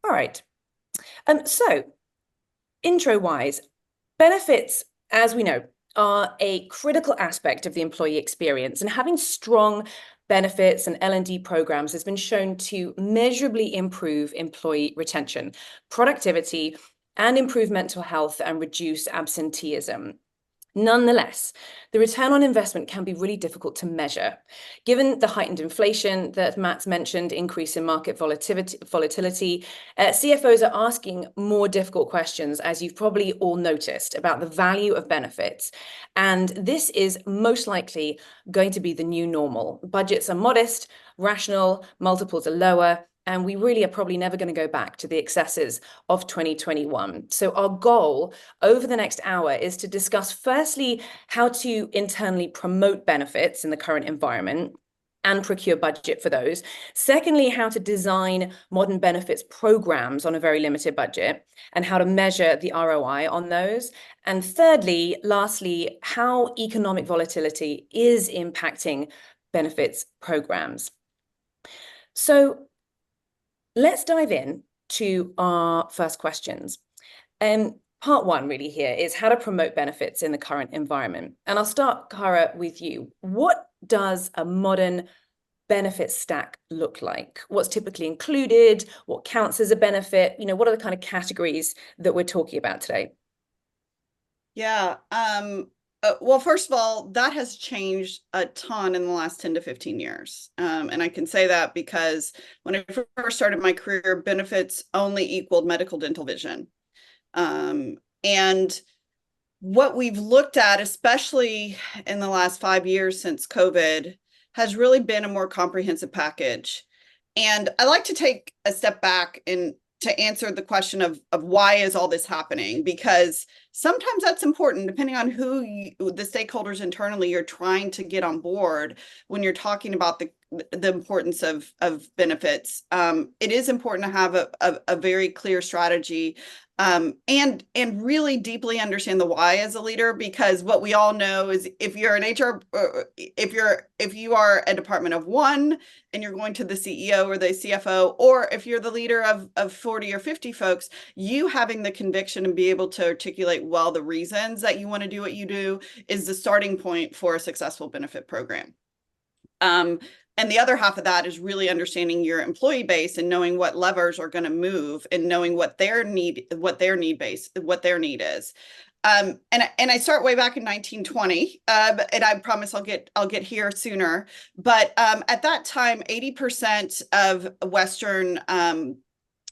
All right. So intro-wise, benefits, as we know, are a critical aspect of the employee experience, and having strong benefits and L&D programs has been shown to measurably improve employee retention, productivity, and improve mental health and reduce absenteeism. Nonetheless, the return on investment can be really difficult to measure. Given the heightened inflation that Matt's mentioned, increase in market volatility, CFOs are asking more difficult questions, as you've probably all noticed, about the value of benefits. And this is most likely going to be the new normal. Budgets are modest, rational, multiples are lower, and we really are probably never going to go back to the excesses of 2021. So our goal over the next hour is to discuss, firstly, how to internally promote benefits in the current environment and procure budget for those. Secondly, how to design modern benefits programs on a very limited budget and how to measure the ROI on those. And thirdly, lastly, how economic volatility is impacting benefits programs. So let's dive in to our first questions. Part one really here is how to promote benefits in the current environment. And I'll start, Cara, with you. What does a modern benefit stack look like? What's typically included? What counts as a benefit? What are the kind of categories that we're talking about today? Yeah. Well, first of all, that has changed a ton in the last 10 to 15 years. And I can say that because when I first started my career, benefits only equaled medical, dental, vision. And what we've looked at, especially in the last 5 years since COVID, has really been a more comprehensive package. And I like to take a step back and to answer the question of why is all this happening, because sometimes that's important depending on the stakeholders internally you're trying to get on board when you're talking about the importance of benefits. It is important to have a very clear strategy and really deeply understand the why as a leader, because what we all know is if you're an HR, if you are a department of one and you're going to the CEO or the CFO, or if you're the leader of 40 or 50 folks, you having the conviction and be able to articulate well the reasons that you want to do what you do is the starting point for a successful benefit program. And the other half of that is really understanding your employee base and knowing what levers are going to move and knowing what their need is. And I start way back in 1920, and I promise I'll get here sooner. But at that time, 80% of Western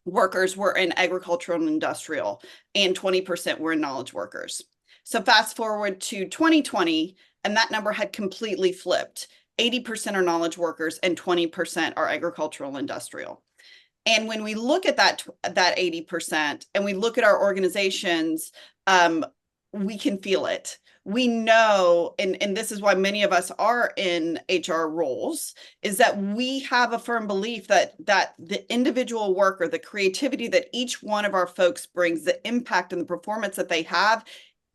workers were in agricultural and industrial, and 20% were in knowledge workers. So fast forward to 2020, and that number had completely flipped. 80% are knowledge workers and 20% are agricultural industrial. And when we look at that 80% and we look at our organizations, we can feel it. We know, and this is why many of us are in HR roles, is that we have a firm belief that the individual worker, the creativity that each one of our folks brings, the impact and the performance that they have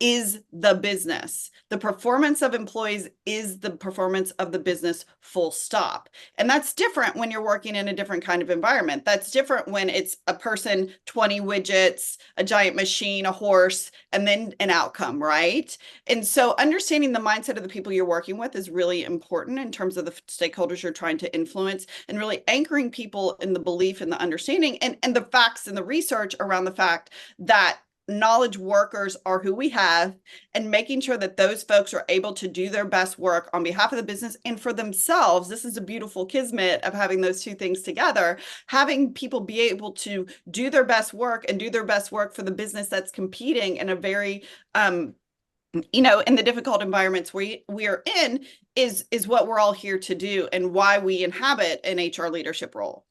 is the business. The performance of employees is the performance of the business, full stop. And that's different when you're working in a different kind of environment. That's different when it's a person, 20 widgets, a giant machine, a horse, and then an outcome, right? And so understanding the mindset of the people you're working with is really important in terms of the stakeholders you're trying to influence, and really anchoring people in the belief and the understanding and the facts and the research around the fact that knowledge workers are who we have, and making sure that those folks are able to do their best work on behalf of the business and for themselves. This is a beautiful kismet of having those two things together, having people be able to do their best work and do their best work for the business that's competing in a very in the difficult environments we are in is what we're all here to do and why we inhabit an HR leadership role.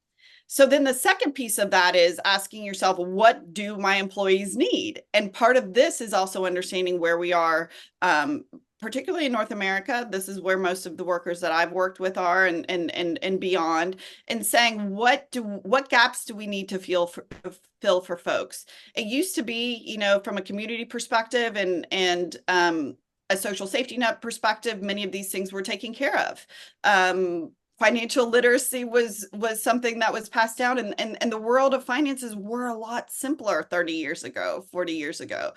So then the second piece of that is asking yourself, what do my employees need? And part of this is also understanding where we are, particularly in North America. This is where most of the workers that I've worked with are and beyond, and saying, what gaps do we need to fill for folks? It used to be, from a community perspective and a social safety net perspective, many of these things were taken care of. financial literacy was something that was passed down, and the world of finances were a lot simpler 30 years ago, 40 years ago.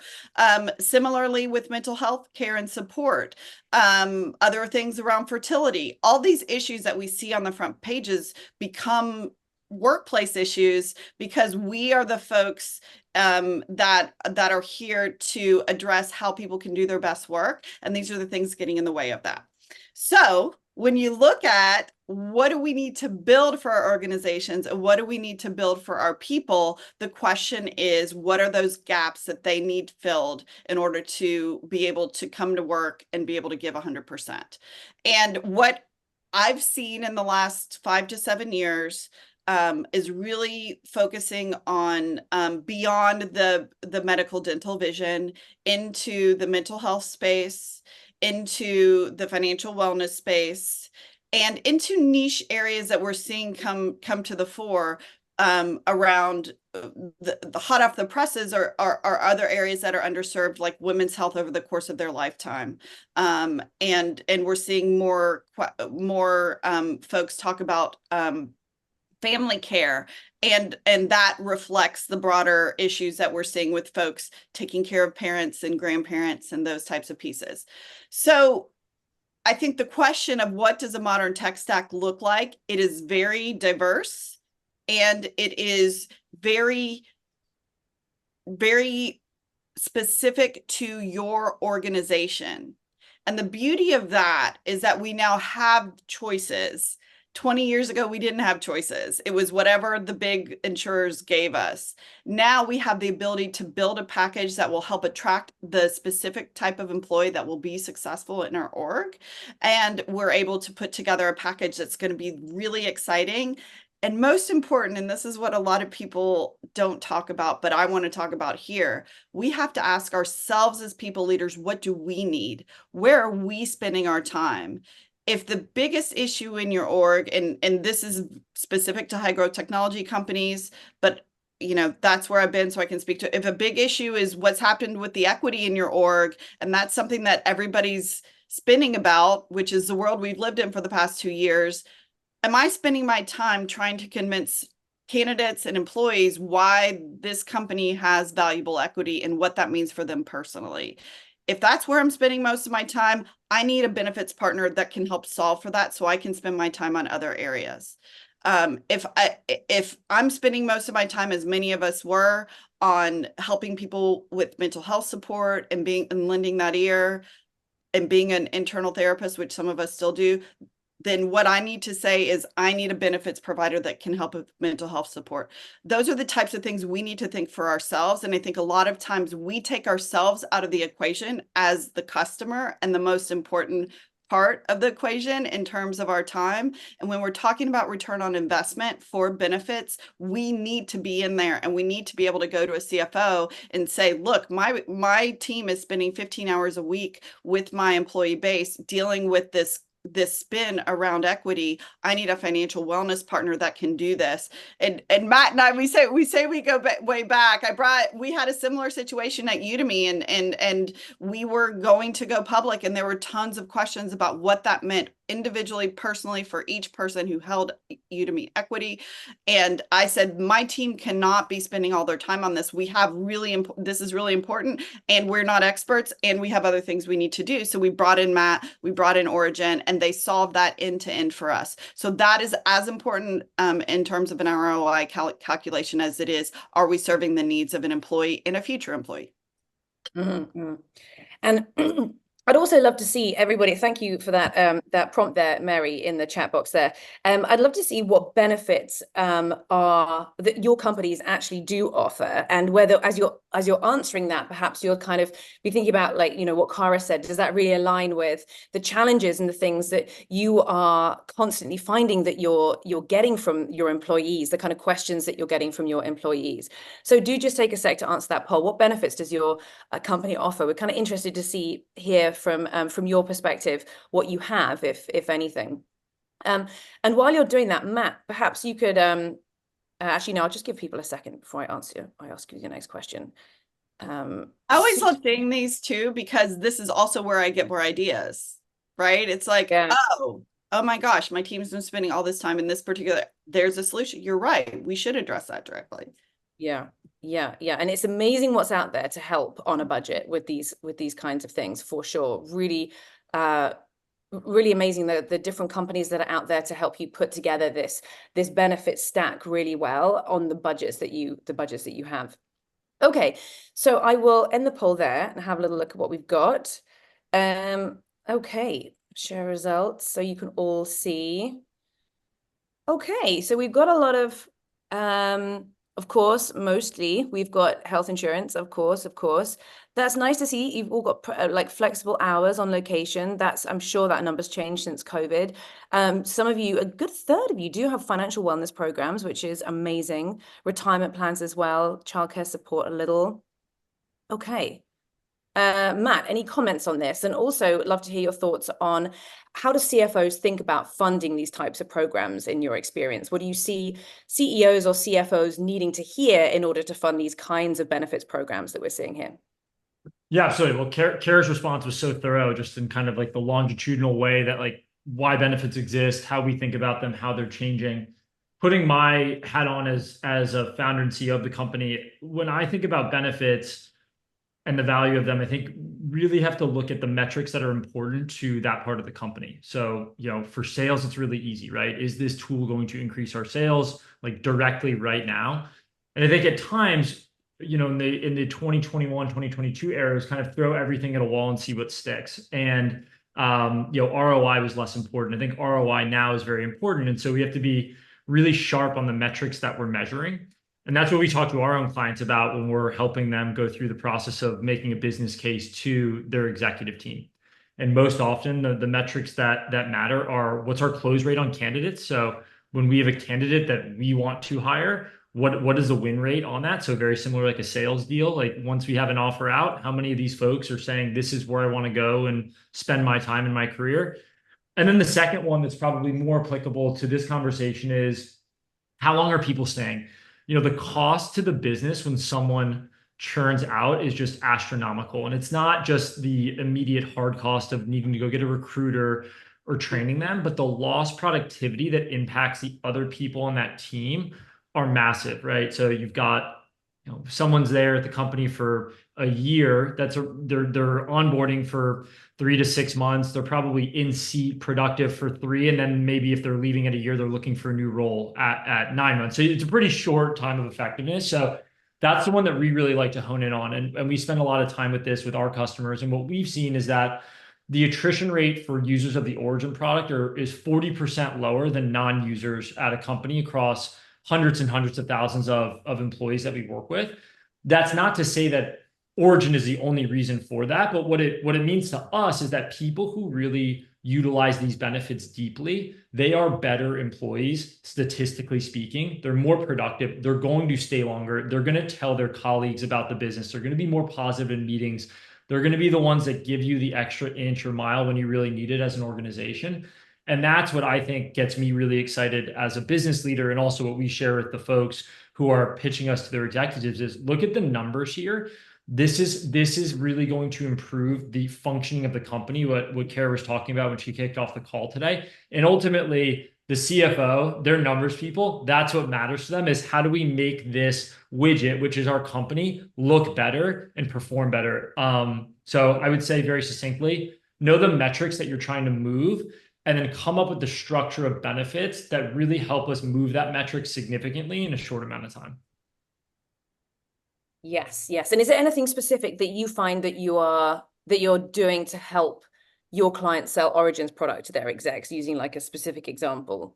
Similarly with mental health care and support, other things around fertility, all these issues that we see on the front pages become workplace issues because we are the folks that are here to address how people can do their best work, and these are the things getting in the way of that. So when you look at what do we need to build for our organizations and what do we need to build for our people, the question is, what are those gaps that they need filled in order to be able to come to work and be able to give 100%? And what I've seen in the last 5 to 7 years is really focusing on beyond the medical dental vision into the mental health space, into the financial wellness space, and into niche areas that we're seeing come to the fore around the hot off the presses are other areas that are underserved, like women's health over the course of their lifetime. And we're seeing more folks talk about family care, and that reflects the broader issues that we're seeing with folks taking care of parents and grandparents and those types of pieces. So I think the question of what does a modern tech stack look like, it is very diverse, and it is very, very specific to your organization. And the beauty of that is that we now have choices. 20 years ago, we didn't have choices. It was whatever the big insurers gave us. Now we have the ability to build a package that will help attract the specific type of employee that will be successful in our org. And we're able to put together a package that's going to be really exciting. And most important, and this is what a lot of people don't talk about, but I want to talk about here, we have to ask ourselves as people leaders, what do we need? Where are we spending our time? If the biggest issue in your org, and this is specific to high growth technology companies, but that's where I've been, so I can speak to, if a big issue is what's happened with the equity in your org, and that's something that everybody's spinning about, which is the world we've lived in for the past 2 years, am I spending my time trying to convince candidates and employees why this company has valuable equity and what that means for them personally? If that's where I'm spending most of my time, I need a benefits partner that can help solve for that so I can spend my time on other areas. If I'm spending most of my time, as many of us were, on helping people with mental health support and lending that ear and being an internal therapist, which some of us still do, then what I need to say is I need a benefits provider that can help with mental health support. Those are the types of things we need to think for ourselves. And I think a lot of times we take ourselves out of the equation as the customer and the most important part of the equation in terms of our time. And when we're talking about return on investment for benefits, we need to be in there, and we need to be able to go to a CFO and say, look, my team is spending 15 hours a week with my employee base dealing with this spin around equity. I need a financial wellness partner that can do this. And Matt and I, we say we go way back. We had a similar situation at Udemy, and we were going to go public, and there were tons of questions about what that meant individually, personally, for each person who held Udemy equity. And I said, my team cannot be spending all their time on this. We have this is really important, and we're not experts, and we have other things we need to do. So we brought in Matt, we brought in Origin, and they solved that end to end for us. So that is as important in terms of an ROI calculation as it is, are we serving the needs of an employee and a future employee? Mm-hmm. And I'd also love to see everybody, thank you for that that prompt there, Mary, in the chat box there. I'd love to see what benefits are that your companies actually do offer, and whether as you're answering that, perhaps you'll kind of be thinking about, like, what Cara said, does that really align with the challenges and the things that you are constantly finding that you're getting from your employees, the kind of questions that you're getting from your employees? So do just take a sec to answer that poll. What benefits does your company offer? We're kind of interested to hear from your perspective what you have, if anything. And while you're doing that, Matt, perhaps you could actually, no, I'll just give people a second before I ask you the next question. I always love seeing these too, because this is also where I get more ideas, right? It's like, yeah. oh, oh my gosh, my team's been spending all this time in this particular, there's a solution. You're right. We should address that directly. Yeah, yeah. And it's amazing what's out there to help on a budget with these kinds of things, for sure. Uh really amazing, the different companies that are out there to help you put together this benefit stack really well on the budgets that you have. Okay, so I will end the poll there and have a little look at what we've got. Okay, share results so you can all see. Okay, so we've got a lot of course, mostly we've got health insurance, of course, of course. That's nice to see. You've all got like flexible hours on location. I'm sure that number's changed since COVID. Some of you, a good third of you, do have financial wellness programs, which is amazing. Retirement plans as well, childcare support a little. Okay. Matt, any comments on this? And also love to hear your thoughts on how do CFOs think about funding these types of programs in your experience? What do you see CEOs or CFOs needing to hear in order to fund these kinds of benefits programs that we're seeing here? Yeah, absolutely. Well, Kara's response was so thorough, just in kind of like the longitudinal way that like why benefits exist, how we think about them, how they're changing. Putting my hat on as a founder and CEO of the company, when I think about benefits and the value of them, I think really have to look at the metrics that are important to that part of the company. So, for sales, it's really easy, right? Is this tool going to increase our sales like directly right now? And I think at times, in the 2021, 2022 eras, kind of throw everything at a wall and see what sticks. And ROI was less important. I think ROI now is very important. And so we have to be really sharp on the metrics that we're measuring. And that's what we talk to our own clients about when we're helping them go through the process of making a business case to their executive team. And most often, the metrics that matter are what's our close rate on candidates. So when we have a candidate that we want to hire, what is the win rate on that? So very similar like a sales deal. Like once we have an offer out, how many of these folks are saying this is where I want to go and spend my time in my career? And then the second one that's probably more applicable to this conversation is how long are people staying? The cost to the business when someone churns out is just astronomical. And it's not just the immediate hard cost of needing to go get a recruiter or training them, but the lost productivity that impacts the other people on that team are massive, right? So you've got, someone's there at the company for a year. They're onboarding for 3 to 6 months. They're probably in seat productive for 3. And then maybe if they're leaving at a year, they're looking for a new role at 9 months. So it's a pretty short time of effectiveness. So that's the one that we really like to hone in on. And we spend a lot of time with this with our customers. And what we've seen is that the attrition rate for users of the Origin product is 40% lower than non-users at a company across hundreds and hundreds of thousands of employees that we work with. That's not to say that Origin is the only reason for that, but what it means to us is that people who really utilize these benefits deeply, they are better employees, statistically speaking. They're more productive. They're going to stay longer. They're going to tell their colleagues about the business. They're going to be more positive in meetings. They're going to be the ones that give you the extra inch or mile when you really need it as an organization. And that's what I think gets me really excited as a business leader. And also what we share with the folks who are pitching us to their executives is look at the numbers here. This is really going to improve the functioning of the company, what Cara was talking about when she kicked off the call today. And ultimately, the CFO, their numbers people, that's what matters to them is how do we make this widget, which is our company, look better and perform better. So I would say very succinctly, know the metrics that you're trying to move and then come up with the structure of benefits that really help us move that metric significantly in a short amount of time. Yes. And is there anything specific that you find that you're doing to help your clients sell Origin's product to their execs, using like a specific example?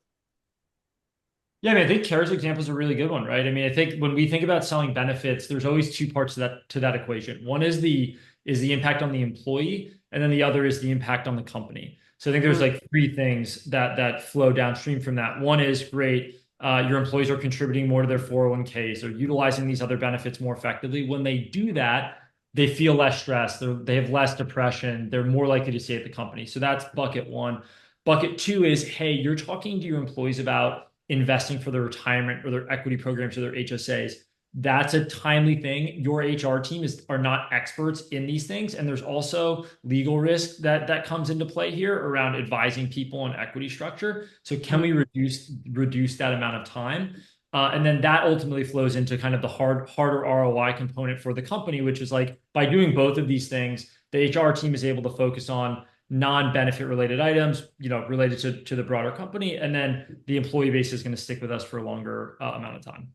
Yeah, I think Kara's example is a really good one, right? I think when we think about selling benefits, there's always two parts to that equation. One is the impact on the employee, and then the other is the impact on the company. So I think there's like 3 things that flow downstream from that. One is great. Your employees are contributing more to their 401k, so utilizing these other benefits more effectively. When they do that, they feel less stressed. They have less depression. They're more likely to stay at the company. So that's bucket 1. Bucket 2 is, hey, you're talking to your employees about investing for their retirement or their equity programs or their HSAs. that's a timely thing. Your HR team are not experts in these things. And there's also legal risk that comes into play here around advising people on equity structure. So can we reduce that amount of time? And then that ultimately flows into kind of the harder ROI component for the company, which is like by doing both of these things, the HR team is able to focus on non-benefit related items, related to the broader company. And then the employee base is going to stick with us for a longer amount of time.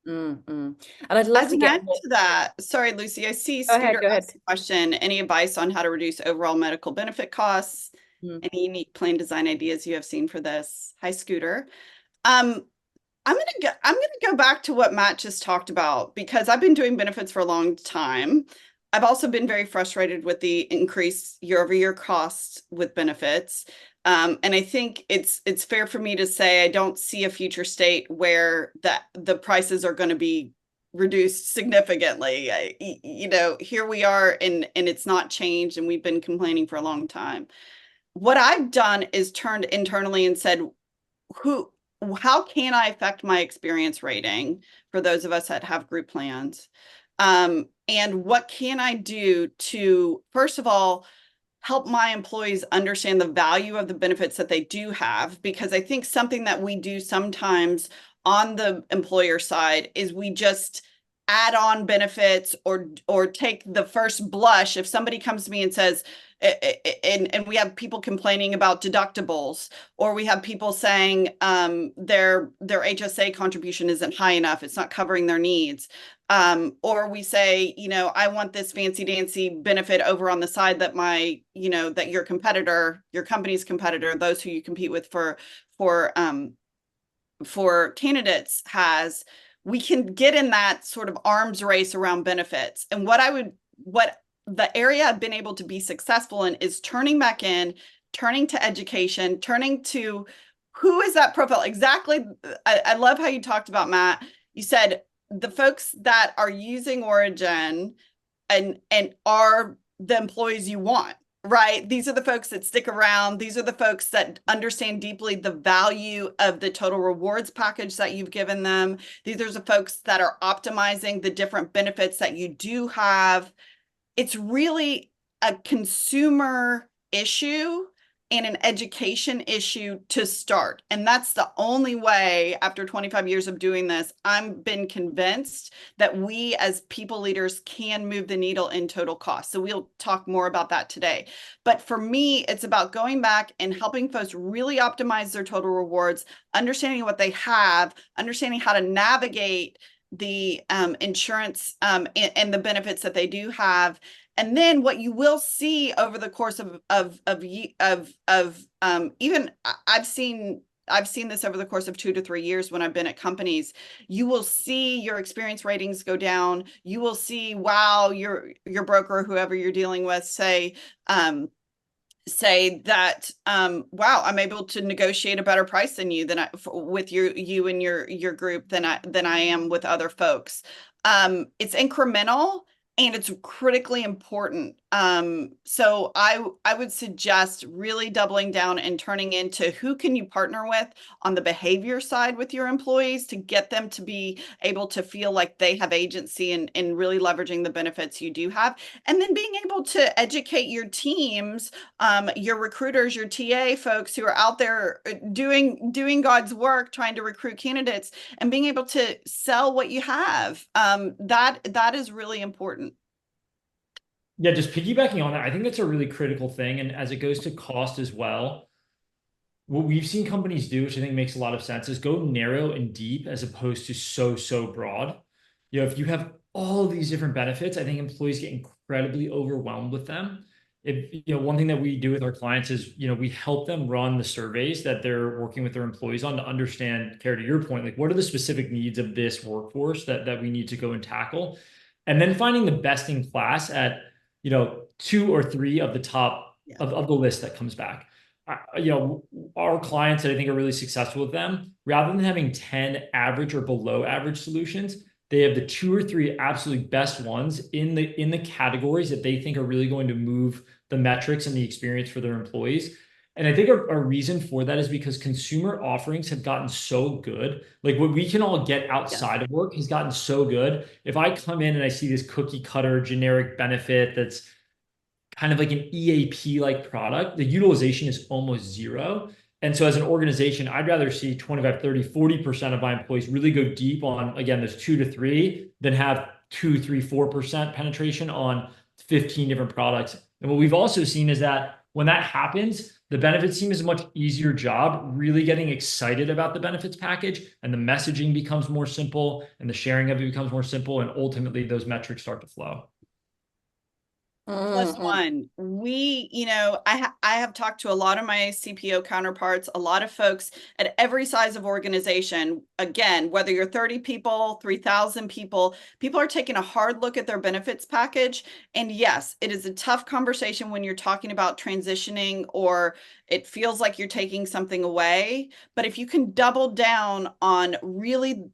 And I'd love As to an get add to that, sorry, Lucy, I see Go ahead, Scooter go ahead. asked a question. Any advice on how to reduce overall medical benefit costs? Any unique plan design ideas you have seen for this? Hi, Scooter. I'm gonna go back to what Matt just talked about because I've been doing benefits for a long time. I've also been very frustrated with the increased year-over-year costs with benefits. And I think it's fair for me to say I don't see a future state where the prices are going to be reduced significantly. Here we are and it's not changed and we've been complaining for a long time. What I've done is turned internally and said, how can I affect my experience rating for those of us that have group plans? And what can I do to, first of all, help my employees understand the value of the benefits that they do have? Because I think something that we do sometimes on the employer side is we just add on benefits or take the first blush. If somebody comes to me and says, and we have people complaining about deductibles, or we have people saying their HSA contribution isn't high enough, it's not covering their needs. Or we say, I want this fancy dancy benefit over on the side that that your company's competitor, those who you compete with for candidates has. We can get in that sort of arms race around benefits. And what the area I've been able to be successful in is turning to education, turning to who is that profile exactly. I love how you talked about, Matt. You said the folks that are using Origin and are the employees you want, right? These are the folks that stick around. These are the folks that understand deeply the value of the total rewards package that you've given them. These are the folks that are optimizing the different benefits that you do have. It's really a consumer issue and an education issue to start. And that's the only way, after 25 years of doing this, I've been convinced that we as people leaders can move the needle in total cost. So we'll talk more about that today. But for me, it's about going back and helping folks really optimize their total rewards, understanding what they have, understanding how to navigate the insurance and the benefits that they do have. And then what you will see over the course of even I've seen this over the course of 2 to 3 years when I've been at companies. You will see your experience ratings go down. You will see, wow, your broker, whoever you're dealing with, say that, wow, I'm able to negotiate a better price than you with you and your group than I am with other folks. It's incremental and it's critically important. So I would suggest really doubling down and turning into who can you partner with on the behavior side with your employees to get them to be able to feel like they have agency and really leveraging the benefits you do have. And then being able to educate your teams, your recruiters, your TA folks who are out there doing God's work, trying to recruit candidates and being able to sell what you have. That is really important. Yeah, just piggybacking on that, I think that's a really critical thing. And as it goes to cost as well, what we've seen companies do, which I think makes a lot of sense, is go narrow and deep as opposed to so broad. If you have all of these different benefits, I think employees get incredibly overwhelmed with them. One thing that we do with our clients is, we help them run the surveys that they're working with their employees on to understand, Cara, to your point, like what are the specific needs of this workforce that we need to go and tackle, and then finding the best in class at 2 or 3 of the top of the list that comes back. Our clients that I think are really successful with them, rather than having 10 average or below average solutions, they have the 2 or 3 absolutely best ones in the categories that they think are really going to move the metrics and the experience for their employees. And I think a reason for that is because consumer offerings have gotten so good. Like what we can all get outside of work has gotten so good. If I come in and I see this cookie cutter generic benefit that's kind of like an EAP like product, the utilization is almost zero. And so as an organization, I'd rather see 25, 30, 40% of my employees really go deep on, again, there's 2 to 3 than have 2, 3, 4% penetration on 15 different products. And what we've also seen is that when that happens, the benefits team is a much easier job really getting excited about the benefits package, and the messaging becomes more simple and the sharing of it becomes more simple. And ultimately those metrics start to flow. Plus one, I have talked to a lot of my CPO counterparts, a lot of folks at every size of organization. Again, whether you're 30 people, 3,000 people, people are taking a hard look at their benefits package. And yes, it is a tough conversation when you're talking about transitioning or it feels like you're taking something away. But if you can double down on really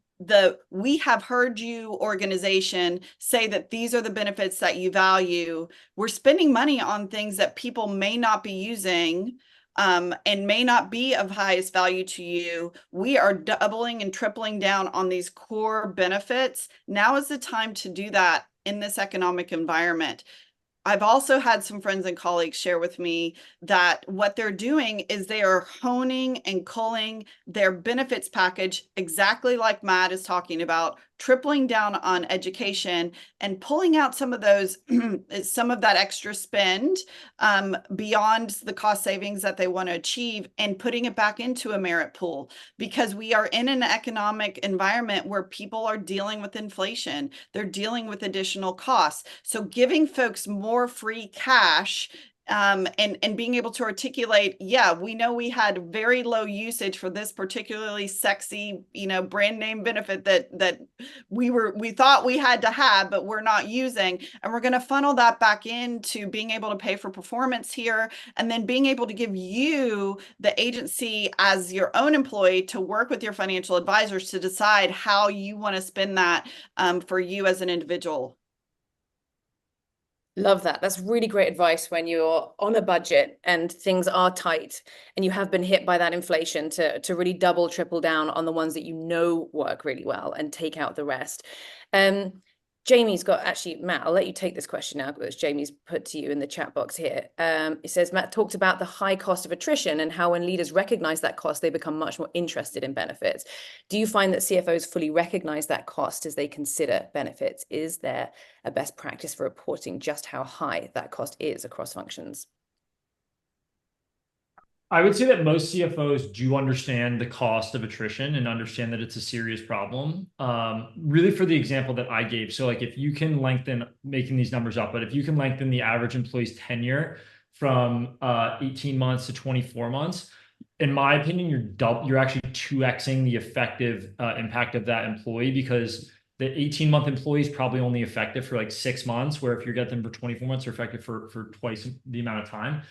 we have heard you organization say that these are the benefits that you value. We're spending money on things that people may not be using and may not be of highest value to you. We are doubling and tripling down on these core benefits. Now is the time to do that in this economic environment. I've also had some friends and colleagues share with me that what they're doing is they are honing and culling their benefits package exactly like Matt is talking about, tripling down on education and pulling out some of those, some of that extra spend beyond the cost savings that they want to achieve and putting it back into a merit pool, because we are in an economic environment where people are dealing with inflation. They're dealing with additional costs. So giving folks more free cash and being able to articulate, yeah, we know we had very low usage for this particularly sexy, brand name benefit that we thought we had to have, but we're not using. And we're going to funnel that back into being able to pay for performance here, and then being able to give you the agency as your own employee to work with your financial advisors to decide how you want to spend that for you as an individual. Love that. That's really great advice when you're on a budget and things are tight and you have been hit by that inflation to really double, triple down on the ones that you know work really well and take out the rest. Jamie's got, actually, Matt, I'll let you take this question now because Jamie's put to you in the chat box here. It says, Matt talked about the high cost of attrition and how when leaders recognize that cost, they become much more interested in benefits. Do you find that CFOs fully recognize that cost as they consider benefits? Is there a best practice for reporting just how high that cost is across functions? I would say that most CFOs do understand the cost of attrition and understand that it's a serious problem. Really, for the example that I gave, so like if you can lengthen, making these numbers up, but if you can lengthen the average employee's tenure from 18 months to 24 months, in my opinion, you're actually 2xing the effective impact of that employee, because the 18-month employee is probably only effective for like 6 months, where if you get them for 24 months, they're effective for twice the amount of time.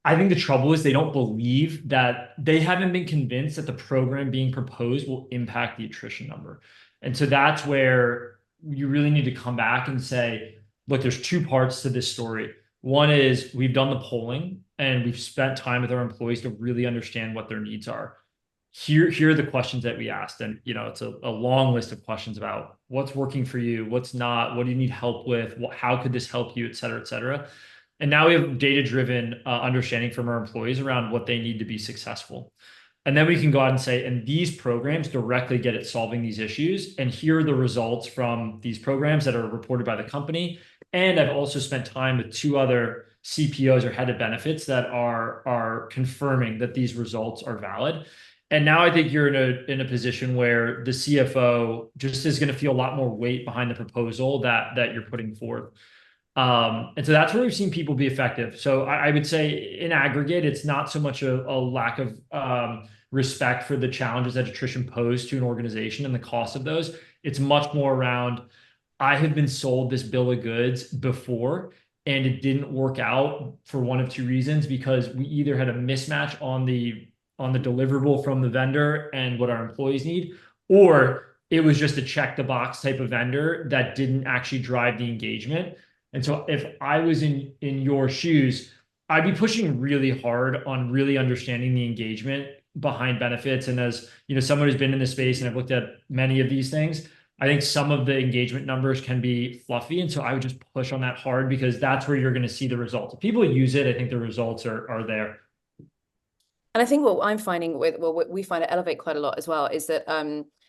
I think the trouble is they don't believe that, they haven't been convinced that the program being proposed will impact the attrition number. And so that's where you really need to come back and say, look, there's two parts to this story. One is we've done the polling and we've spent time with our employees to really understand what their needs are. Here are the questions that we asked. And, it's a long list of questions about what's working for you, what's not, what do you need help with, how could this help you, et cetera, et cetera. And now we have data-driven understanding from our employees around what they need to be successful. And then we can go out and say, and these programs directly get at solving these issues. And here are the results from these programs that are reported by the company. And I've also spent time with 2 other CPOs or head of benefits that are confirming that these results are valid. And now I think you're in a position where the CFO just is going to feel a lot more weight behind the proposal that you're putting forth. And so that's where we've seen people be effective. So I would say in aggregate, it's not so much a lack of respect for the challenges that attrition pose to an organization and the cost of those. It's much more around, I have been sold this bill of goods before and it didn't work out for one of 2 reasons, because we either had a mismatch on the deliverable from the vendor and what our employees need, or it was just a check the box type of vendor that didn't actually drive the engagement. And so if I was in your shoes, I'd be pushing really hard on really understanding the engagement behind benefits. And as you know, someone who's been in this space and I've looked at many of these things, I think some of the engagement numbers can be fluffy. And so I would just push on that hard because that's where you're going to see the results. If people use it, I think the results are there. And I think what I'm finding with, well, what we find at Elevate quite a lot as well is that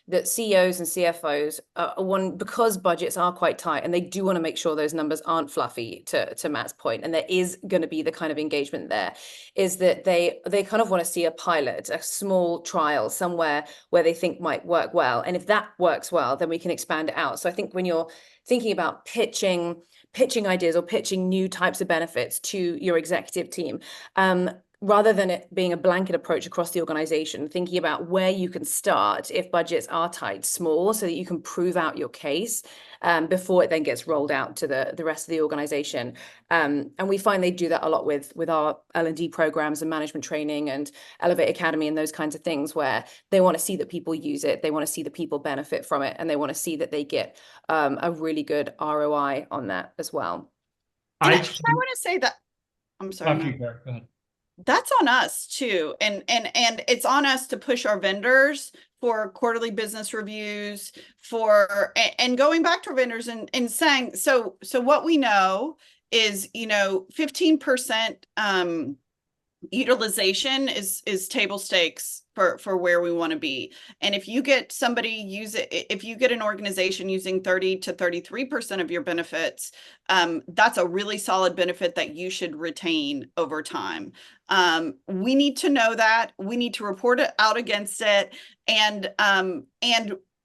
that CEOs and CFOs one, because budgets are quite tight and they do want to make sure those numbers aren't fluffy, to Matt's point, and there is going to be the kind of engagement there, is that they kind of want to see a pilot, a small trial somewhere where they think might work well. And if that works well, then we can expand it out. So I think when you're thinking about pitching ideas or pitching new types of benefits to your executive team, rather than it being a blanket approach across the organization, thinking about where you can start if budgets are tight, small, so that you can prove out your case before it then gets rolled out to the rest of the organization. And we find they do that a lot with our L&D programs and management training and Elevate Academy and those kinds of things, where they want to see that people use it, they want to see that people benefit from it, and they want to see that they get a really good ROI on that as well. And I I want to say that, I'm sorry, After Matt. you, Claire, go ahead. That's on us too. And it's on us to push our vendors for quarterly business reviews, and going back to our vendors and saying, so what we know is, 15% utilization is table stakes for where we want to be. And if you get if you get an organization using 30 to 33% of your benefits, that's a really solid benefit that you should retain over time. We need to know that. We need to report it out against it. And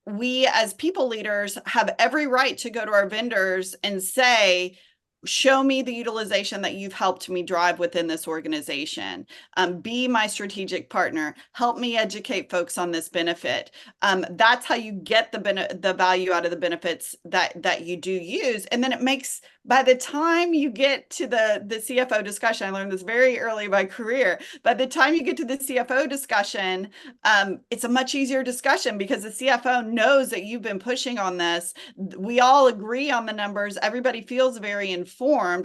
we as people leaders have every right to go to our vendors and say, show me the utilization that you've helped me drive within this organization. Be my strategic partner. Help me educate folks on this benefit. That's how you get the value out of the benefits that you do use. And then it makes, by the time you get to the CFO discussion, I learned this very early in my career, by the time you get to the CFO discussion, it's a much easier discussion because the CFO knows that you've been pushing on this. We all agree on the numbers. Everybody feels very informed.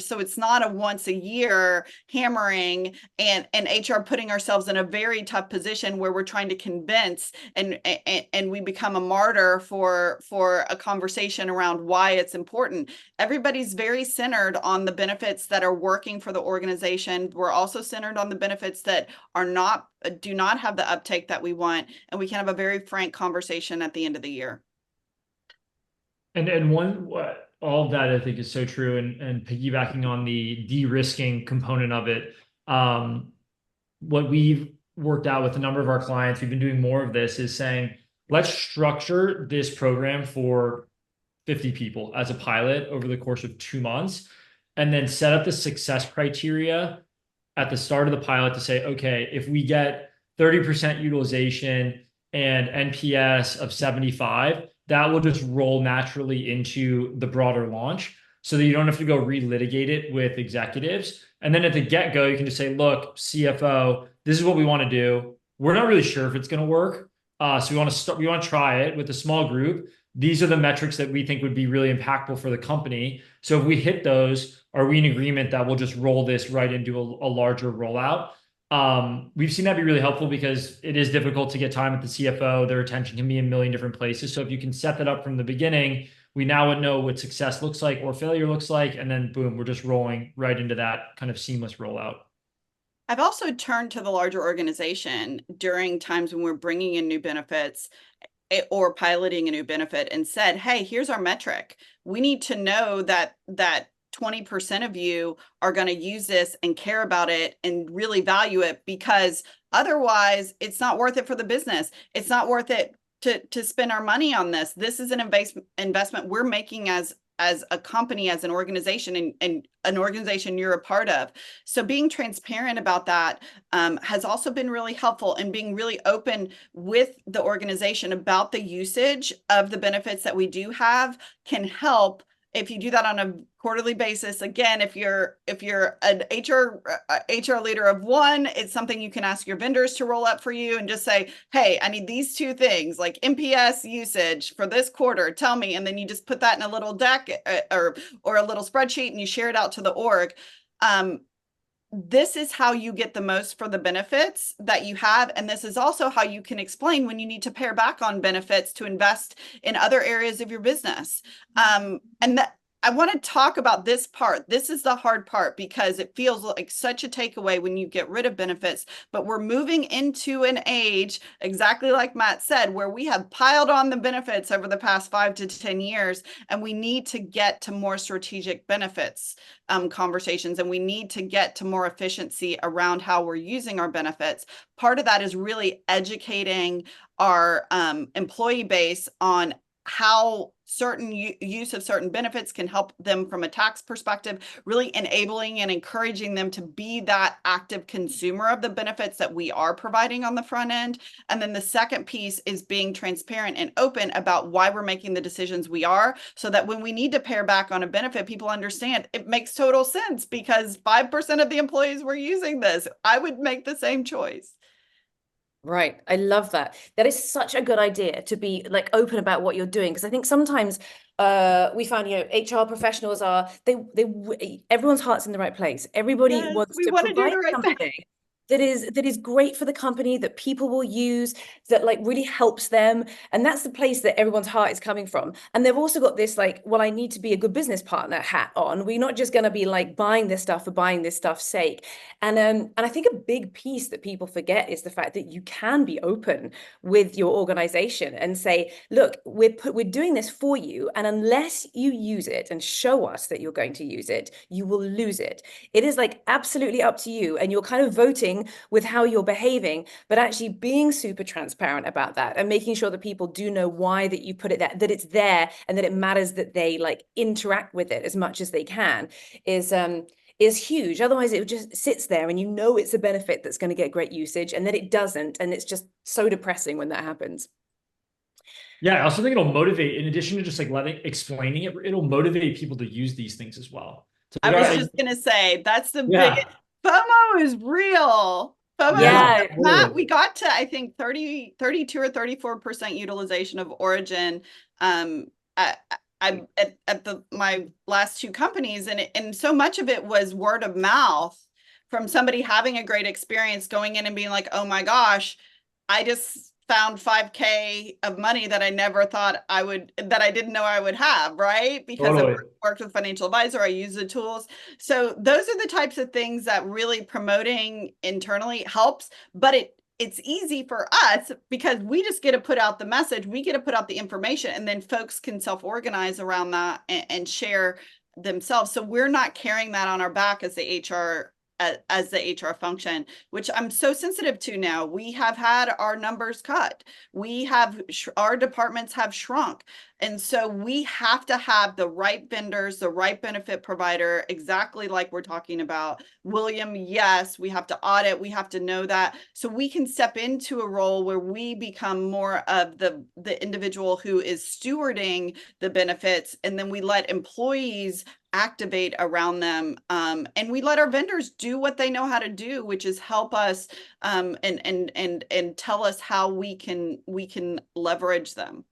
So it's not a once a year hammering and HR putting ourselves in a very tough position where we're trying to convince and we become a martyr for a conversation around why it's important. Everybody's very centered on the benefits that are working for the organization. We're also centered on the benefits that do not have the uptake that we want, and we can have a very frank conversation at the end of the year. And all of that I think is so true. And piggybacking on the de-risking component of it, what we've worked out with a number of our clients, we've been doing more of this, is saying, let's structure this program for 50 people as a pilot over the course of 2 months, and then set up the success criteria at the start of the pilot to say, okay, if we get 30% utilization and NPS of 75, that will just roll naturally into the broader launch so that you don't have to go relitigate it with executives. And then at the get-go, you can just say, look, CFO, this is what we want to do. We're not really sure if it's going to work. So we want to try it with a small group. These are the metrics that we think would be really impactful for the company. So if we hit those, are we in agreement that we'll just roll this right into a larger rollout? We've seen that be really helpful because it is difficult to get time at the CFO. Their attention can be in a million different places. So if you can set that up from the beginning, we now would know what success looks like or failure looks like. And then boom, we're just rolling right into that kind of seamless rollout. I've also turned to the larger organization during times when we're bringing in new benefits or piloting a new benefit and said, hey, here's our metric. We need to know that 20% of you are going to use this and care about it and really value it, because otherwise it's not worth it for the business. It's not worth it to spend our money on this. This is an investment we're making as a company, as an organization, and an organization you're a part of. So being transparent about that has also been really helpful, and being really open with the organization about the usage of the benefits that we do have can help. If you do that on a quarterly basis, again, if you're an HR leader of one, it's something you can ask your vendors to roll up for you and just say, hey, I need these 2 things, like NPS usage for this quarter, tell me. And then you just put that in a little deck or a little spreadsheet and you share it out to the org. this is how you get the most for the benefits that you have. And this is also how you can explain when you need to pare back on benefits to invest in other areas of your business. And that I want to talk about this part. This is the hard part because it feels like such a takeaway when you get rid of benefits, but we're moving into an age, exactly like Matt said, where we have piled on the benefits over the past 5 to 10 years, and we need to get to more strategic benefits conversations, and we need to get to more efficiency around how we're using our benefits. Part of that is really educating our employee base on how certain use of certain benefits can help them from a tax perspective, really enabling and encouraging them to be that active consumer of the benefits that we are providing on the front end. And then the second piece is being transparent and open about why we're making the decisions we are, so that when we need to pare back on a benefit, people understand it makes total sense because 5% of the employees were using this. I would make the same choice. Right. I love that. That is such a good idea to be like open about what you're doing. Because I think sometimes we find, HR professionals are, everyone's heart's in the right place. Everybody Yes, wants we to want to do provide the right thing. something that is great for the company, that people will use, that like really helps them. And that's the place that everyone's heart is coming from. And they've also got this like, well, I need to be a good business partner hat on. We're not just going to be like buying this stuff for buying this stuff's sake. And I think a big piece that people forget is the fact that you can be open with your organization and say, look, we're doing this for you, and unless you use it and show us that you're going to use it, you will lose it. It is like absolutely up to you, and you're kind of voting with how you're behaving, but actually being super transparent about that and making sure that people do know why that you put it there, that it's there, and that it matters that they like interact with it as much as they can is huge. Otherwise, it just sits there and you know it's a benefit that's going to get great usage, and then it doesn't. And it's just so depressing when that happens. Yeah, I also think it'll motivate, in addition to just like explaining it, it'll motivate people to use these things as well. So I was just going to say, that's the biggest, yeah, FOMO is real. FOMO is, yeah, Yeah. Matt, we totally. got to, I think, 32 or 34% utilization of origin at, at my last two companies. And so much of it was word of mouth from somebody having a great experience going in and being like, oh my gosh, I just found 5K of money that I never thought I would, that I didn't know I would have, right? Because I Totally. worked with a financial advisor, I use the tools. So those are the types of things that really promoting internally helps, but it's easy for us because we just get to put out the message, we get to put out the information, and then folks can self-organize around that and share themselves. So we're not carrying that on our back as the HR as the HR function, which I'm so sensitive to now. We have had our numbers cut. We have our departments have shrunk. And so we have to have the right vendors, the right benefit provider, exactly like we're talking about. William, yes, we have to audit, we have to know that. So we can step into a role where we become more of the individual who is stewarding the benefits, and then we let employees activate around them, and we let our vendors do what they know how to do, which is help us and tell us how we can leverage them.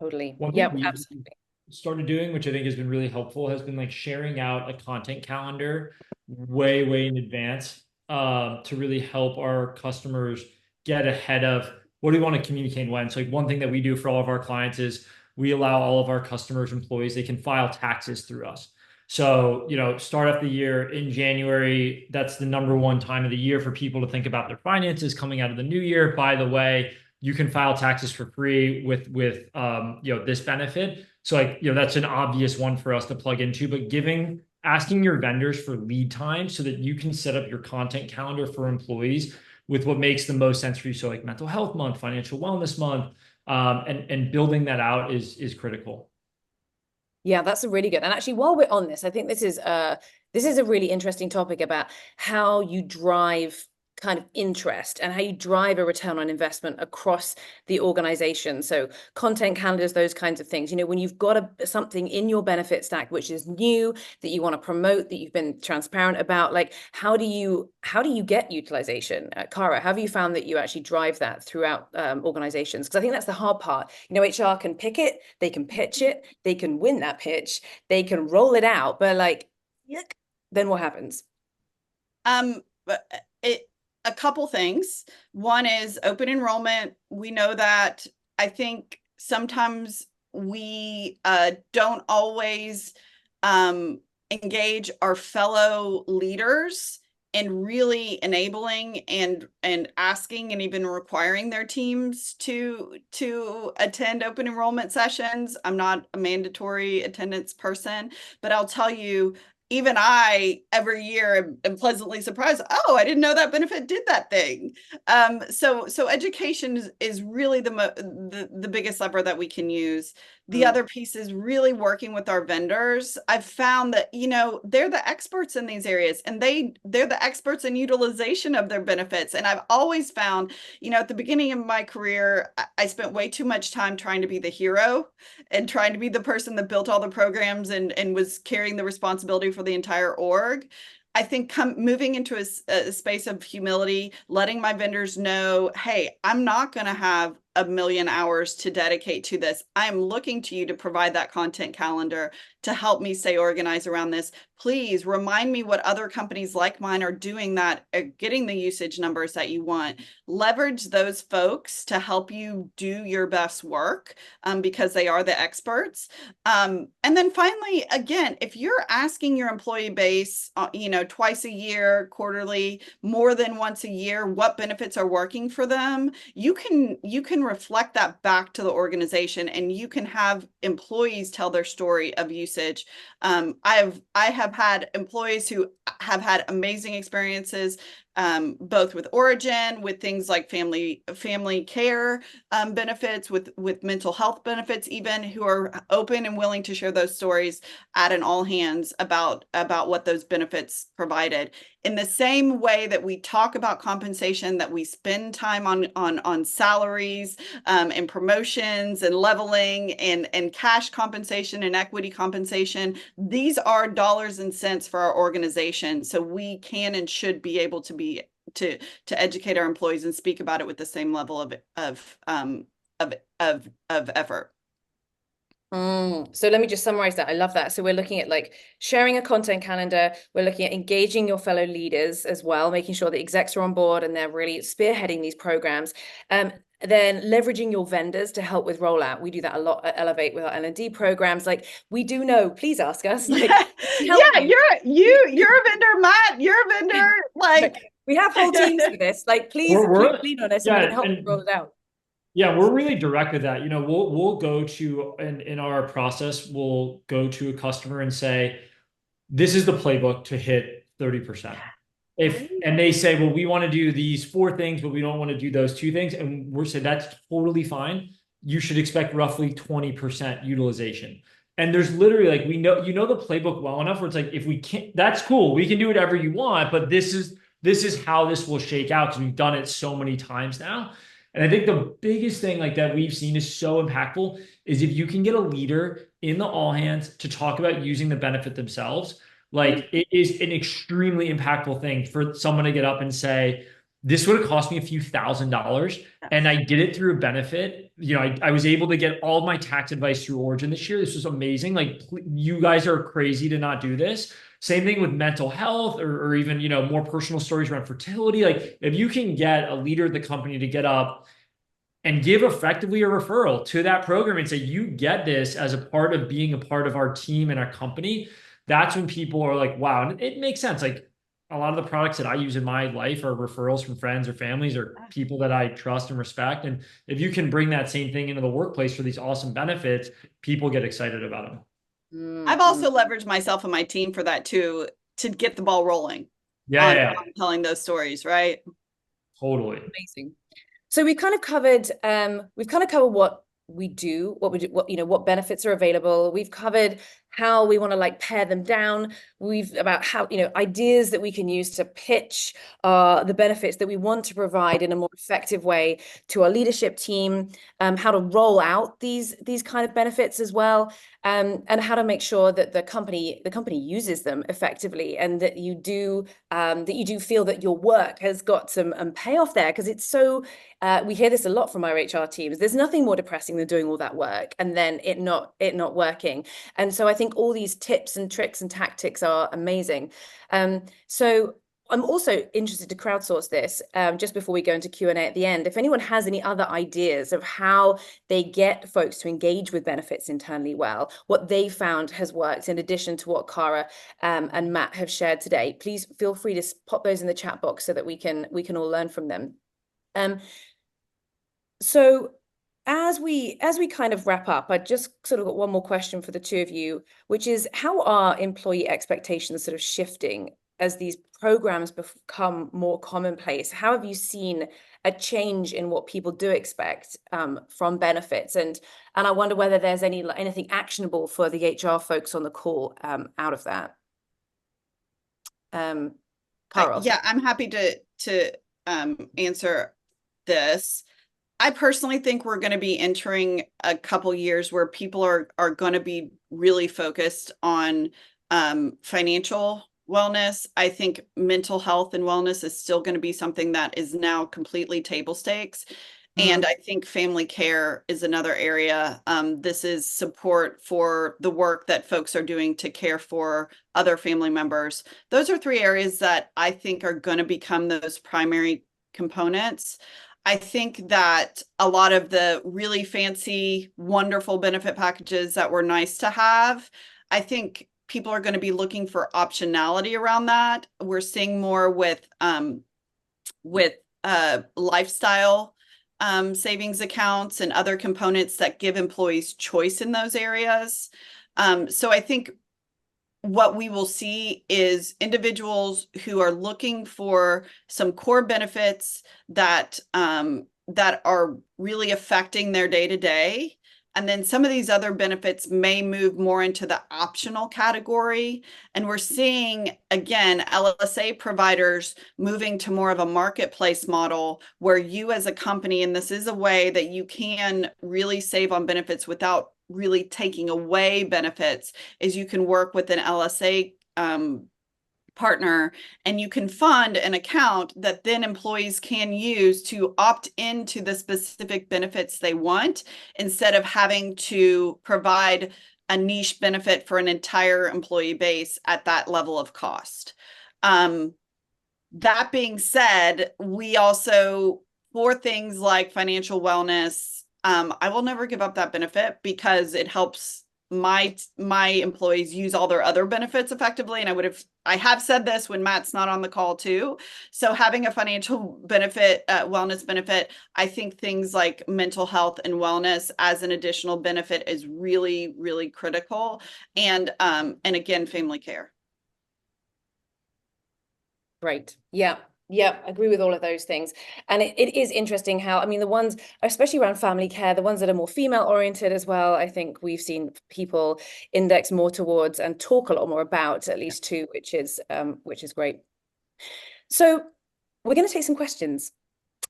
Totally. One thing Yep, we absolutely. started doing, which I think has been really helpful, has been like sharing out a content calendar way, way in advance, to really help our customers get ahead of what do we want to communicate when. So like one thing that we do for all of our clients is we allow all of our customers, employees, they can file taxes through us. So, start off the year in January. That's the number one time of the year for people to think about their finances coming out of the new year. By the way, you can file taxes for free with this benefit. So like, that's an obvious one for us to plug into, but asking your vendors for lead time so that you can set up your content calendar for employees with what makes the most sense for you. So like mental health month, financial wellness month, and building that out is critical. Yeah, that's a really good. And actually, while we're on this, I think this is a really interesting topic about how you drive kind of interest and how you drive a return on investment across the organization. So content calendars, those kinds of things. When you've got something in your benefit stack which is new that you want to promote, that you've been transparent about, like how do you get utilization? Cara, have you found that you actually drive that throughout organizations? Because I think that's the hard part. HR can pick it, they can pitch it, they can win that pitch, they can roll it out, but like, yuck, then what happens? But a couple things. One is open enrollment. We know that I think sometimes we don't always engage our fellow leaders in really enabling and asking and even requiring their teams to attend open enrollment sessions. I'm not a mandatory attendance person, but I'll tell you, even I every year am pleasantly surprised. Oh, I didn't know that benefit did that thing. So education is really the biggest lever that we can use. The other piece is really working with our vendors. I've found that, they're the experts in these areas, and they're the experts in utilization of their benefits. And I've always found, at the beginning of my career, I spent way too much time trying to be the hero and trying to be the person that built all the programs and was carrying the responsibility for the entire org. I think moving into a space of humility, letting my vendors know, hey, I'm not going to have a million hours to dedicate to this. I'm looking to you to provide that content calendar to help me stay organized around this. Please remind me what other companies like mine are doing that are getting the usage numbers that you want. Leverage those folks to help you do your best work because they are the experts. And then finally, again, if you're asking your employee base, twice a year, quarterly, more than once a year, what benefits are working for them, you can reflect that back to the organization, and you can have employees tell their story of usage. I have had employees who have had amazing experiences, both with Origin, with things like family care benefits, with mental health benefits, even, who are open and willing to share those stories at an all hands about what those benefits provided. In the same way that we talk about compensation, that we spend time on salaries and promotions and leveling and cash compensation and equity compensation, these are dollars and cents for our organization. So we can and should be able to educate our employees and speak about it with the same level of effort. So let me just summarize that. I love that. So we're looking at like sharing a content calendar. We're looking at engaging your fellow leaders as well, making sure the execs are on board and they're really spearheading these programs. Then leveraging your vendors to help with rollout. We do that a lot at Elevate with our L&D programs. Like, we do know, please ask us. Like, yeah, you're a vendor, Matt. You're a vendor. Like, we have whole teams for this. Like, please lean on us, and we can help you roll it out. Yeah, we're really direct with that. We'll go to, in our process, we'll go to a customer and say, this is the playbook to hit 30%. And they say, well, we want to do these 4 things, but we don't want to do those 2 things. And we're saying that's totally fine. You should expect roughly 20% utilization. And there's literally, like, we know, the playbook well enough where it's like, if we can't, that's cool. We can do whatever you want, but this is how this will shake out, because we've done it so many times now. And I think the biggest thing like that we've seen is so impactful is if you can get a leader in the all hands to talk about using the benefit themselves. Like, it is an extremely impactful thing for someone to get up and say, this would have cost me a few $1,000s, and I did it through a benefit. I was able to get all of my tax advice through Origin this year. This was amazing. Like, you guys are crazy to not do this. Same thing with mental health, or even, more personal stories around fertility. Like, if you can get a leader of the company to get up and give effectively a referral to that program and say, you get this as a part of being a part of our team and our company, that's when people are like, wow. And it makes sense. Like, a lot of the products that I use in my life are referrals from friends or families or people that I trust and respect. And if you can bring that same thing into the workplace for these awesome benefits, people get excited about them. I've also leveraged myself and my team for that too, to get the ball rolling. Yeah. On telling those stories, right? Totally. Amazing. So we've kind of covered what we do, what benefits are available. We've covered how we want to like pare them down. About how, ideas that we can use to pitch the benefits that we want to provide in a more effective way to our leadership team, how to roll out these kind of benefits as well, and how to make sure that the company uses them effectively, and that you do feel that your work has got some payoff there, because it's so we hear this a lot from our HR teams. There's nothing more depressing than doing all that work and then it not working. And so I think all these tips and tricks and tactics are amazing. So I'm also interested to crowdsource this just before we go into Q&A at the end. If anyone has any other ideas of how they get folks to engage with benefits internally well, what they found has worked in addition to what Cara and Matt have shared today, please feel free to pop those in the chat box so that we can all learn from them. So as we kind of wrap up, I just sort of got one more question for the two of you, which is how are employee expectations sort of shifting as these programs become more commonplace? How have you seen a change in what people do expect from benefits? And I wonder whether there's anything actionable for the HR folks on the call out of that. Carl. Yeah, I'm happy to answer this. I personally think we're going to be entering a couple years where people are going to be really focused on financial wellness. I think mental health and wellness is still going to be something that is now completely table stakes. And I think family care is another area. This is support for the work that folks are doing to care for other family members. Those are three areas that I think are going to become those primary components. I think that a lot of the really fancy, wonderful benefit packages that were nice to have, I think people are going to be looking for optionality around that. We're seeing more with lifestyle savings accounts and other components that give employees choice in those areas. So I think what we will see is individuals who are looking for some core benefits that are really affecting their day-to-day. And then some of these other benefits may move more into the optional category. And we're seeing, again, LSA providers moving to more of a marketplace model where you as a company, and this is a way that you can really save on benefits without really taking away benefits, is you can work with an LSA partner and you can fund an account that then employees can use to opt into the specific benefits they want instead of having to provide a niche benefit for an entire employee base at that level of cost. That being said, we also, for things like financial wellness, I will never give up that benefit because it helps my employees use all their other benefits effectively. And I have said this when Matt's not on the call too. So having a financial benefit, wellness benefit, I think things like mental health and wellness as an additional benefit is really, really critical. And again, family care. Great. Yeah. Yeah, I agree with all of those things. And it is interesting how, I mean, the ones, especially around family care, the ones that are more female oriented as well, I think we've seen people index more towards and talk a lot more about, at least two, which is great. So we're going to take some questions.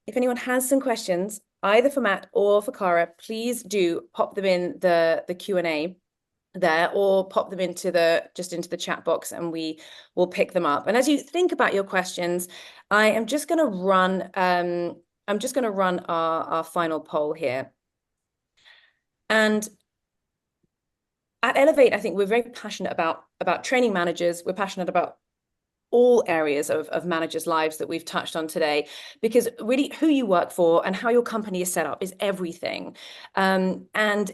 If anyone has some questions, either for Matt or for Cara, please do pop them in the Q&A there, or pop them into the chat box and we will pick them up. And as you think about your questions, I am just going to run our final poll here. And at Elevate, I think we're very passionate about training managers. We're passionate about all areas of managers' lives that we've touched on today, because really who you work for and how your company is set up is everything. And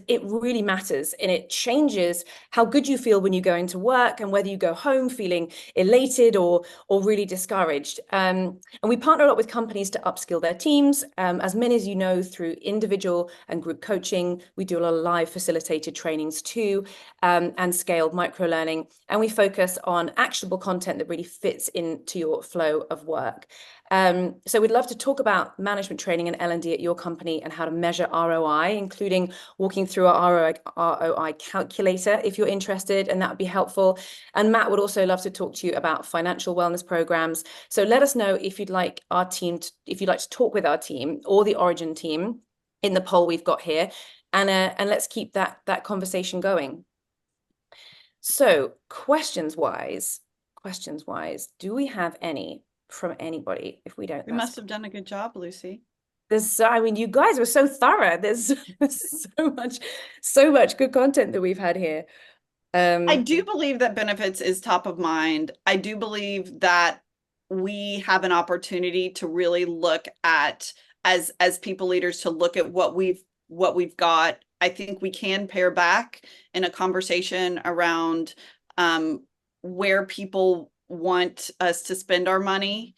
it really matters, and it changes how good you feel when you go into work and whether you go home feeling elated or really discouraged. And we partner a lot with companies to upskill their teams, as many as you know, through individual and group coaching. We do a lot of live facilitated trainings too, and scaled micro learning. And we focus on actionable content that really fits into your flow of work. So we'd love to talk about management training and L&D at your company and how to measure ROI, including walking through our ROI calculator if you're interested, and that would be helpful. And Matt would also love to talk to you about financial wellness programs. So let us know if you'd like if you'd like to talk with our team or the Origin team in the poll we've got here, and let's keep that conversation going. So questions wise, do we have any from anybody? If we don't, We must have done a good job, Lucy. I mean, you guys were so thorough. There's so much good content that we've had here. I do believe that benefits is top of mind. I do believe that we have an opportunity to really look at, as people leaders, to look at what we've got. I think we can pare back in a conversation around where people want us to spend our money.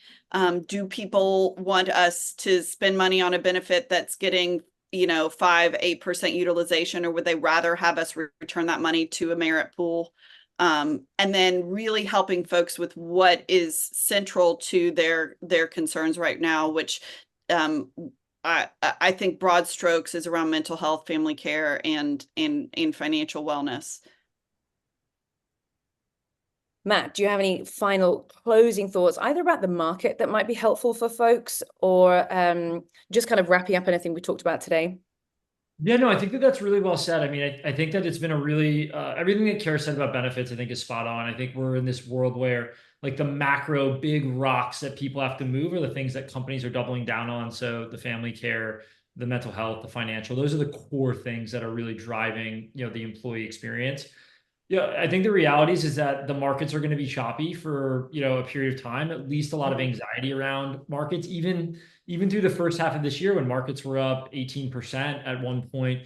Do people want us to spend money on a benefit that's getting 5-8% utilization, or would they rather have us return that money to a merit pool? And then really helping folks with what is central to their concerns right now, which I think broad strokes is around mental health, family care, and financial wellness. Matt, do you have any final closing thoughts, either about the market that might be helpful for folks, or just kind of wrapping up anything we talked about today? Yeah, no, I think that that's really well said. I mean, I think that it's been a really everything that Kara said about benefits, I think is spot on. I think we're in this world where like the macro big rocks that people have to move are the things that companies are doubling down on. So the family care, the mental health, the financial, those are the core things that are really driving, the employee experience. Yeah, I think the realities is that the markets are going to be choppy for, a period of time, at least a lot of anxiety around markets, even through the first half of this year when markets were up 18% at one point,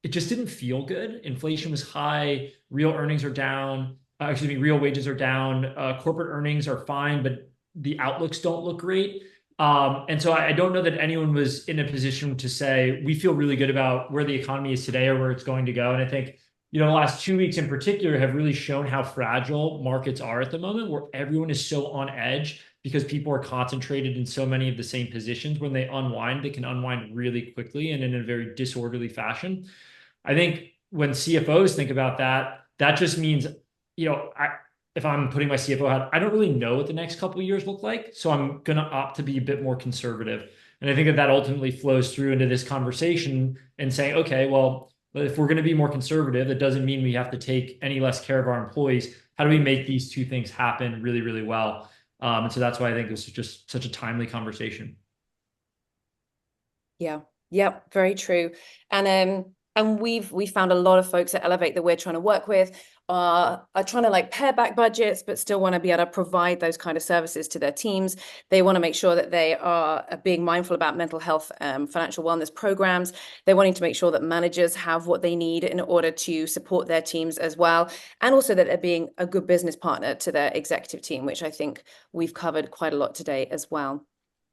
it just didn't feel good. Inflation was high, real earnings are down, real wages are down, corporate earnings are fine, but the outlooks don't look great. And so I don't know that anyone was in a position to say, we feel really good about where the economy is today or where it's going to go. And I think the last 2 weeks in particular have really shown how fragile markets are at the moment, where everyone is so on edge because people are concentrated in so many of the same positions. When they unwind, they can unwind really quickly and in a very disorderly fashion. I think when CFOs think about that, that just means, if I'm putting my CFO hat, I don't really know what the next couple of years look like. So I'm going to opt to be a bit more conservative. And I think that that ultimately flows through into this conversation and saying, okay, well, if we're going to be more conservative, that doesn't mean we have to take any less care of our employees. How do we make these two things happen really, really well? And so that's why I think this is just such a timely conversation. Yeah, yep, very true. And we found a lot of folks at Elevate that we're trying to work with are trying to like pare back budgets, but still want to be able to provide those kind of services to their teams. They want to make sure that they are being mindful about mental health, financial wellness programs. They're wanting to make sure that managers have what they need in order to support their teams as well. And also that they're being a good business partner to their executive team, which I think we've covered quite a lot today as well.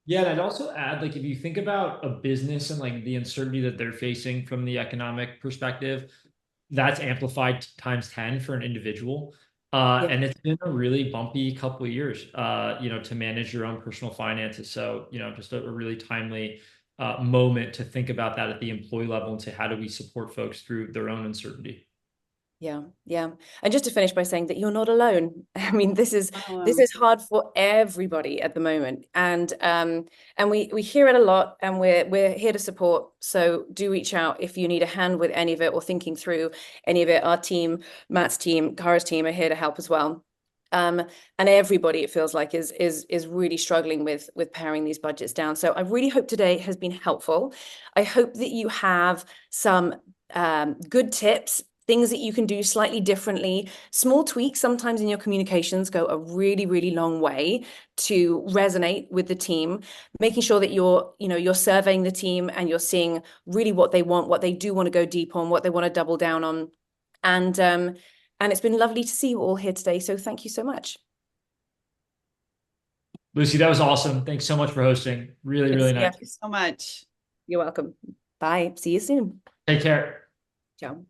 Yeah, and I'd also add, like, if you think about a business and like the uncertainty that they're facing from the economic perspective, that's amplified times 10 for an individual. Yeah. And it's been a really bumpy couple of years, to manage your own personal finances. So, just a really timely moment to think about that at the employee level and say, how do we support folks through their own uncertainty? Yeah, yeah. And just to finish by saying that you're not alone. I mean, this is Oh, hard for everybody at the moment. And we hear it a lot, and we're here to support. So do reach out if you need a hand with any of it or thinking through any of it. Our team, Matt's team, Cara's team are here to help as well. And everybody, it feels like, is really struggling with paring these budgets down. So I really hope today has been helpful. I hope that you have some good tips, things that you can do slightly differently. Small tweaks sometimes in your communications go a really, really long way to resonate with the team, making sure that you're surveying the team and you're seeing really what they want, what they do want to go deep on, what they want to double down on. And it's been lovely to see you all here today. So thank you so much. Lucy, that was awesome. Thanks so much for hosting. Really, really Yeah, nice. thank you so much. you're welcome. Bye. See you soon. Take care. Ciao.